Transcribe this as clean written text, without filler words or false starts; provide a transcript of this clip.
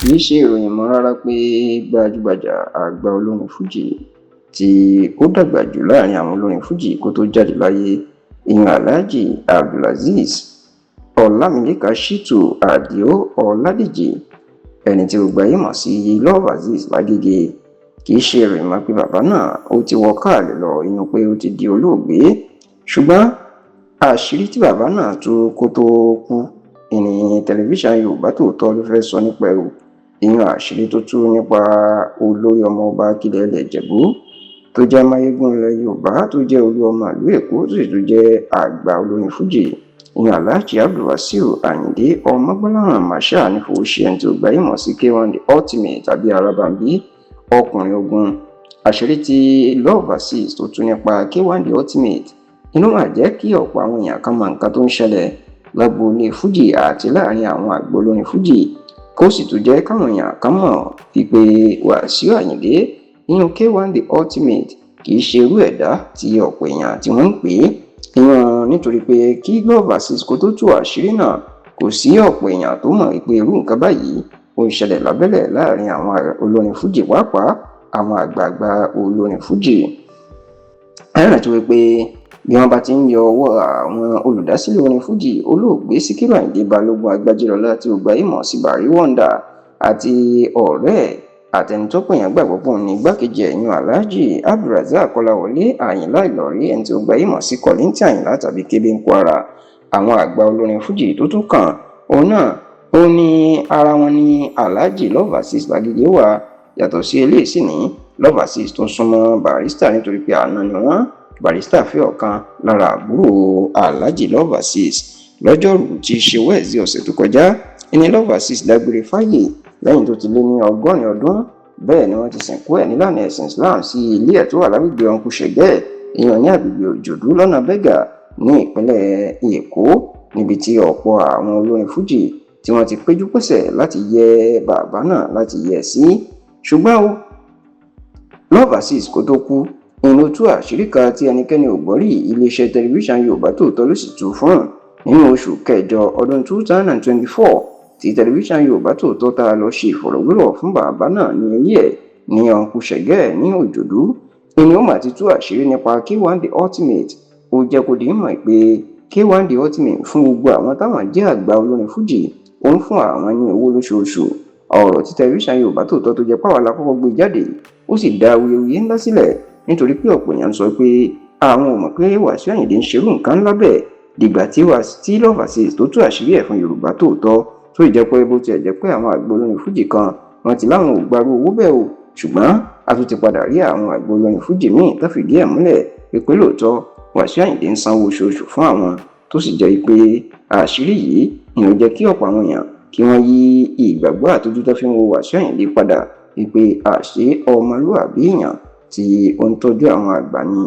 kì í ṣe ìròyìn mọ́ rárá pé gbajúgbajà àgbà olórin fújì tí ó dàgbà jù láàrin àwọn olórin fújì kó tó jáde láyé, ìyẹn Alhaji Abdulazeez Ọlámilékan Shittu Àdìó Ọládèjì, ẹni tí gbogbo ayé mọ̀ sí Love Azeez lágége, kì í ṣe ìròyìn mọ́ pé bàbá náà ó ti wọ káàlẹ̀ lọ inú pé ó ti di olóògbé. Ṣùgbọ́n àṣírí tí bàbá náà tú kó tó kú ìní tẹlifíṣàn Yorùbá Tòótọ́ ló fẹ́ sọ nípa ẹ̀rù, ìyẹn àṣírí tó tú nípa olórí ọmọ ọba akílẹ̀ ilẹ̀ Ìjẹ̀bú tó jẹ́ máyégún ilẹ̀ Yorùbá, tó jẹ́ olú ọmọ ìlú Èkó, tó sì tún jẹ́ àgbà olórin fújì, ìyẹn Alhaji Abdulwasiu Ayinde Ọmọgbọ́láhàn Marshal Nífowóṣe, ẹni tí gbogbo ayé mọ̀ sí K1 The Ultimate tàbí Arábàmbí ọkùnrin ogun. Àṣírí tí Love Azeez tó tú nípa K1 The Ultimate inú máa jẹ́ kí ọ̀pọ̀ àwọn èèyàn kan mọ nǹkan tó ń ṣẹlẹ̀ lágboolé fújì àti láàrin àwọn àgbà olórin fújì, kó sì tún jẹ́ káwọn èèyàn kan mọ̀ wípé Wasiu Ayinde nínú K1 The Ultimate kì í ṣe irú ẹ̀dá tí ọ̀pọ̀ èèyàn tí wọ́n ń pè é. ìyẹn nítorí pé kí Love Azeez kó tó tú àṣírí náà, kò sí ọ̀pọ̀ èèyàn tó mọ̀ wípé irú nǹkan báyìí ó ń ṣẹlẹ̀ lábẹ́lẹ̀ láàrin àwọn olórin fújì, pàápàá àwọn àgbààgbà olórin fújì. ẹ̀rọ tó wípé bí wọ́n bá ti ń yọ ọwọ́ àwọn olùdásílẹ̀ orin fújì olóògbé Síkírù Àyìndé Balógun Agbájélọlá tí gbogbo ayé mọ̀ sí Barry Wonder àti ọ̀rẹ́ àtẹnitọ́pọ̀yàn gbàgbọ́ pọ̀ ní igbákejì ẹ̀yìn Alhaji Abdulrazak Kọ́láwọlé Àyìnlá Ìlọrí, ẹni tí gbogbo ayé mọ̀ sí Kollington Àyìnlá tàbí Kébé Nkwara. àwọn àgbà olórin fújì tó tún kàn òun náà ó ní ara wọn ní Alhaji Love Azeez lágége wà. Yàtọ̀ sí eléyìí sì ní Love Azeez tó súnmọ́ Barrister nítorí pé àná ni wọ́n. Barrister fẹ́ ọ̀kan lára àbúrò Alhaji Love Azeez. Lọ́jọ́rú tí í ṣe Wednesday ọ̀sẹ̀ tó kọjá, ẹni Love Azeez dágbére fáyè lẹ́yìn tó ti lé ní 100 ọdún. bẹ́ẹ̀ ni wọ́n ti sìnkú ẹ̀ nílànà ẹ̀sìn Islam sí ilé ẹ̀ tó wà lágbègbè Uncle Ṣẹ̀gẹ́, ìyẹn ní àgbègbè Òjòdú lọ́nà Bẹ́gà ní ìpínlẹ̀ Èkó, níbi tí ọ̀pọ̀ àwọn olórin fújì tí wọ́n ti péjú pésẹ̀ láti yẹ bàbá náà láti yẹ sí. ṣùgbọ́n o, Love Azeez kó tó kú inú tú àṣírí kan tí ẹnikẹ́ni ò gbọ́ rí iléeṣẹ́ tẹlifíṣàn Yorùbá Tòótọ́ ló sì tú fún nínú oṣù kẹjọ ọdún 2024 tí tẹlifíṣàn Yorùbá Tòótọ́ tá a lọ ṣe ìfọ̀rọ̀wérọ̀ fún bàbá náà ní ilé ẹ̀ ní Uncle Ṣẹ̀gẹ́ ní Òjòdú. ìní ó mà ti tú àṣírí nípa K1 The Ultimate. ó jẹ́ kó di mọ̀ pé K1 The Ultimate fún gbogbo àwọn táwọn jẹ́ àgbà olórin fújì, ó ń fún àwọn ní owó lóṣooṣù. ọ̀rọ̀ tí tẹlifíṣàn Yorùbá Tòótọ́ tó jẹ́ pàwọ́ lákọ́kọ́ gbé jáde ó sì dá awuyewuye ńlá sílẹ̀, nítorí pé ọ̀pọ̀ èèyàn sọ pé àwọn ò mọ̀ pé Wasiu Ayinde ń ṣerú nǹkan ńlá bẹ́ẹ̀ dìgbà tí Love Azeez tó tú àṣírí ẹ̀ fún Yorùbá Tòótọ́. tó jẹ́ pé bó tiẹ̀ jẹ́ pé àwọn àgbà olórin fújì kan wọ́n ti láwọn ò gbarú owó bẹ́ẹ̀ o, ṣùgbọ́n a tún ti padà rí àwọn àgbà olórin fújì míì tó fìdí ẹ̀ múlẹ̀ pé lóòótọ́ Wasiu Ayinde ń sanwó oṣooṣù fún àwọn, tó sì jẹ́ pé àṣírí yìí ni ó jẹ́ kí ọ̀pọ̀ àwọn èèyàn kí wọ́n yí ìgbàgbọ́ àtọ́jú tó fi ń wo Wasiu Ayinde padà wípé àṣé ọmọlúwàbí èèyàn tí ó ń tọ́jú àwọn àgbà ni.